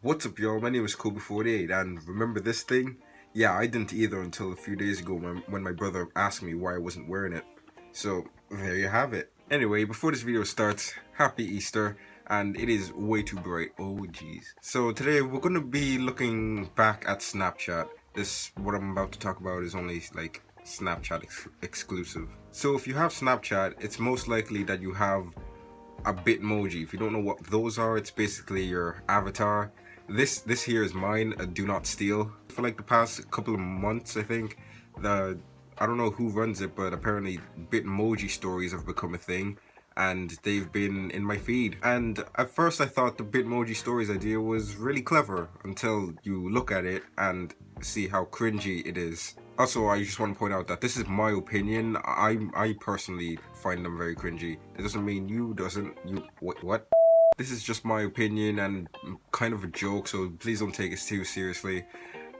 What's up, y'all? My name is Kobe48, and remember this thing? Yeah, I didn't either until a few days ago when my brother asked me why I wasn't wearing it. So, there you have it. Anyway, before this video starts, happy Easter, and it is way too bright. Oh, jeez. So today we're gonna be looking back at Snapchat. What I'm about to talk about is only like Snapchat exclusive. So if you have Snapchat, it's most likely that you have a Bitmoji. If you don't know what those are, it's basically your avatar. This here is mine, a do not steal. For like the past couple of months, I think, I don't know who runs it, but apparently Bitmoji stories have become a thing, and they've been in my feed. And at first I thought the Bitmoji stories idea was really clever until you look at it and see how cringy it is. Also, I just want to point out that this is my opinion. I personally find them very cringy. It doesn't mean you doesn't. What? This is just my opinion and kind of a joke, so please don't take it too seriously.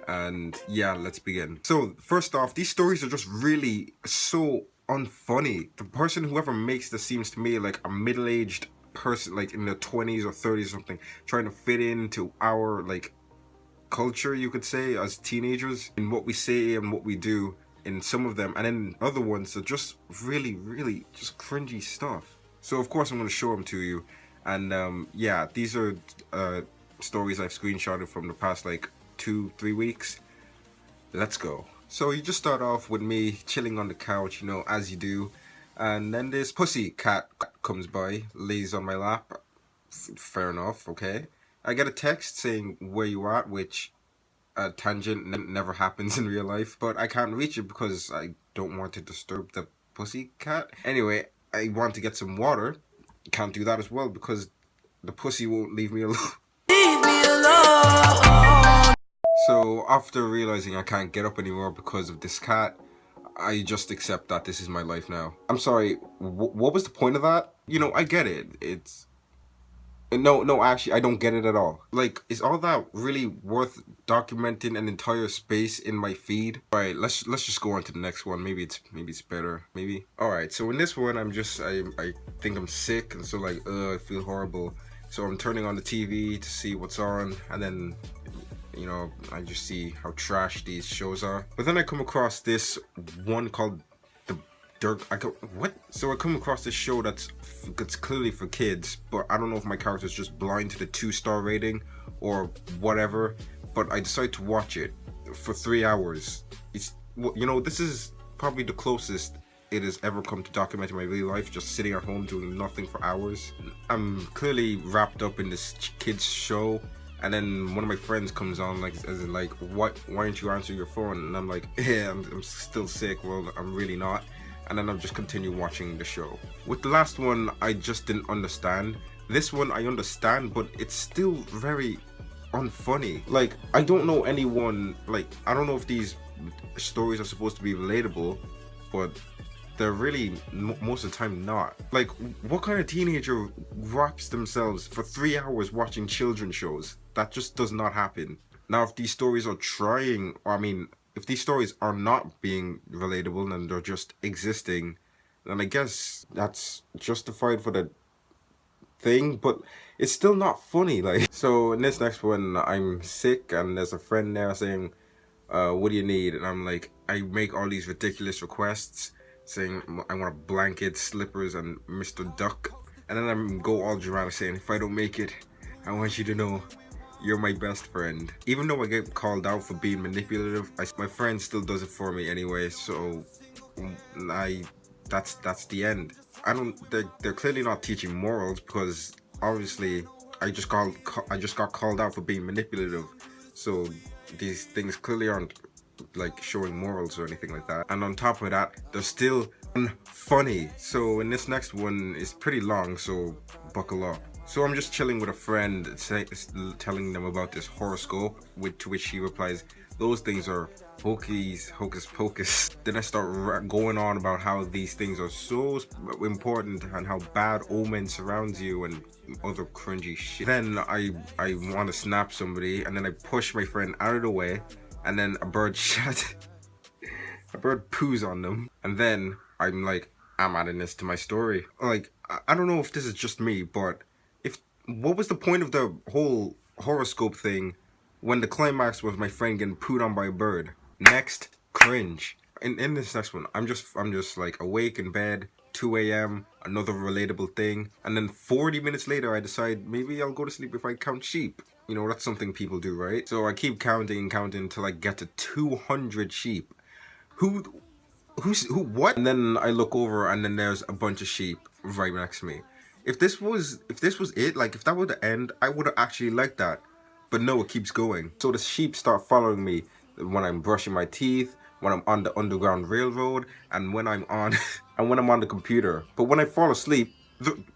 And yeah, let's begin. So first off, these stories are just really so unfunny. The person, whoever makes this, seems to me like a middle-aged person, like in their 20s or 30s or something, trying to fit into our like culture, you could say, as teenagers, in what we say and what we do in some of them, and then other ones are just really just cringy stuff. So of course I'm going to show them to you. And yeah, these are stories I've screenshotted from the past like 2-3 weeks. Let's go. So you just start off with me chilling on the couch, you know, as you do, and then this pussy cat comes by, lays on my lap. Fair enough, okay. I get a text saying where you at, which a tangent never happens in real life, but I can't reach it because I don't want to disturb the pussy cat. Anyway, I want to get some water. Can't do that as well because the pussy won't leave me alone. Leave me alone. So after realizing I can't get up anymore because of this cat, I just accept that this is my life now. I'm sorry, what was the point of that? You know, I get it. It's... No, actually, I don't get it at all. Like, is all that really worth documenting an entire space in my feed? All right, let's just go on to the next one. Maybe it's better. Maybe. All right, so in this one, I think I'm sick, and so like, I feel horrible. So I'm turning on the TV to see what's on, and then, you know, I just see how trash these shows are. But then I come across this one called So I come across this show that's clearly for kids, but I don't know if my character's just blind to the 2-star rating or whatever, but I decide to watch it for 3 hours. You know, this is probably the closest it has ever come to documenting my real life, just sitting at home doing nothing for hours. I'm clearly wrapped up in this kid's show, and then one of my friends comes on like, as in like, why aren't you answering your phone? And I'm like, yeah, I'm still sick. Well, I'm really not. And then I'll just continue watching the show. With the last one, I just didn't understand. This one I understand, but it's still very unfunny. Like, I don't know anyone, like, I don't know if these stories are supposed to be relatable, but they're really, most of the time, not. Like, what kind of teenager wraps themselves for 3 hours watching children's shows? That just does not happen. Now, if these stories are trying, or I mean, if these stories are not being relatable and they're just existing, then I guess that's justified for the thing, but it's still not funny. Like, so in this next one, I'm sick and there's a friend there saying, what do you need? And I'm like, I make all these ridiculous requests saying I want a blanket, slippers, and Mr. Duck. And then I go all dramatic saying, if I don't make it, I want you to know you're my best friend. Even though I get called out for being manipulative, my friend still does it for me anyway, so that's the end. They're clearly not teaching morals, because obviously I just got called out for being manipulative, so these things clearly aren't like showing morals or anything like that. And on top of that, they're still funny. So in this next one, it's pretty long, so buckle up. So I'm just chilling with a friend, telling them about this horoscope, to which he replies, those things are hocus pocus. Then I start going on about how these things are so important and how bad omen surrounds you and other cringy shit. Then I want to snap somebody, and then I push my friend out of the way, and then a bird poos on them, and then I'm like, I'm adding this to my story. Like, I don't know if this is just me, but what was the point of the whole horoscope thing, when the climax was my friend getting pooed on by a bird. Next, cringe. In this next one, I'm just like awake in bed, 2 a.m., another relatable thing, and then 40 minutes later I decide maybe I'll go to sleep if I count sheep. You know, that's something people do, right? So I keep counting and counting until I get to 200 sheep. Who what? And then I look over and then there's a bunch of sheep right next to me. If this was it, like if that were the end, I would have actually liked that. But no, it keeps going. So the sheep start following me when I'm brushing my teeth, when I'm on the Underground Railroad, and when I'm on and when I'm on the computer. But when I fall asleep,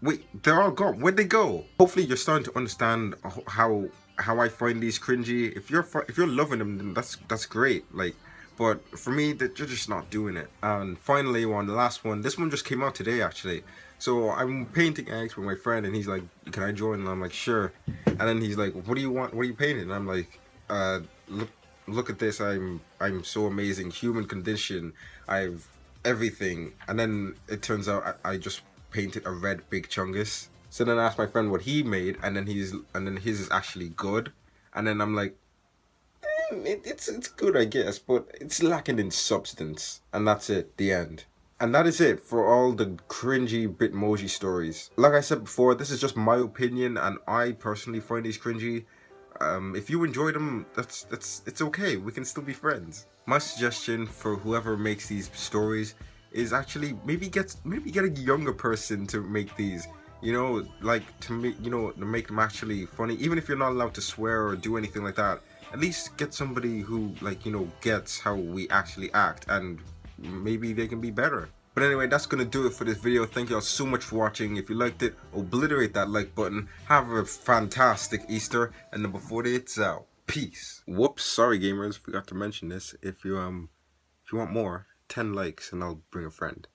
wait, they're all gone. Where'd they go? Hopefully you're starting to understand how I find these cringy. If you're loving them, then that's great. Like, but for me, they're just not doing it. And finally, on the last one, this one just came out today actually. So I'm painting eggs with my friend, and he's like, "Can I join?" And I'm like, "Sure." And then he's like, "What do you want? What are you painting?" And I'm like, look at this. I'm so amazing. Human condition. I've everything." And then it turns out I just painted a red big chungus. So then I asked my friend what he made, and then his is actually good. And then I'm like, it's good, I guess, but it's lacking in substance. And that's it, the end. And that is it for all the cringy Bitmoji stories. Like I said before, this is just my opinion, and I personally find these cringy. If you enjoy them, it's okay. We can still be friends. My suggestion for whoever makes these stories is actually maybe get a younger person to make these. You know, like to make them actually funny. Even if you're not allowed to swear or do anything like that, at least get somebody who gets how we actually act, and maybe they can be better. But anyway, that's gonna do it for this video. Thank you all so much for watching. If you liked it, obliterate that like button. Have a fantastic Easter, and number 48 it's out. Peace. Whoops, sorry gamers, forgot to mention this. If you want more, 10 likes and I'll bring a friend.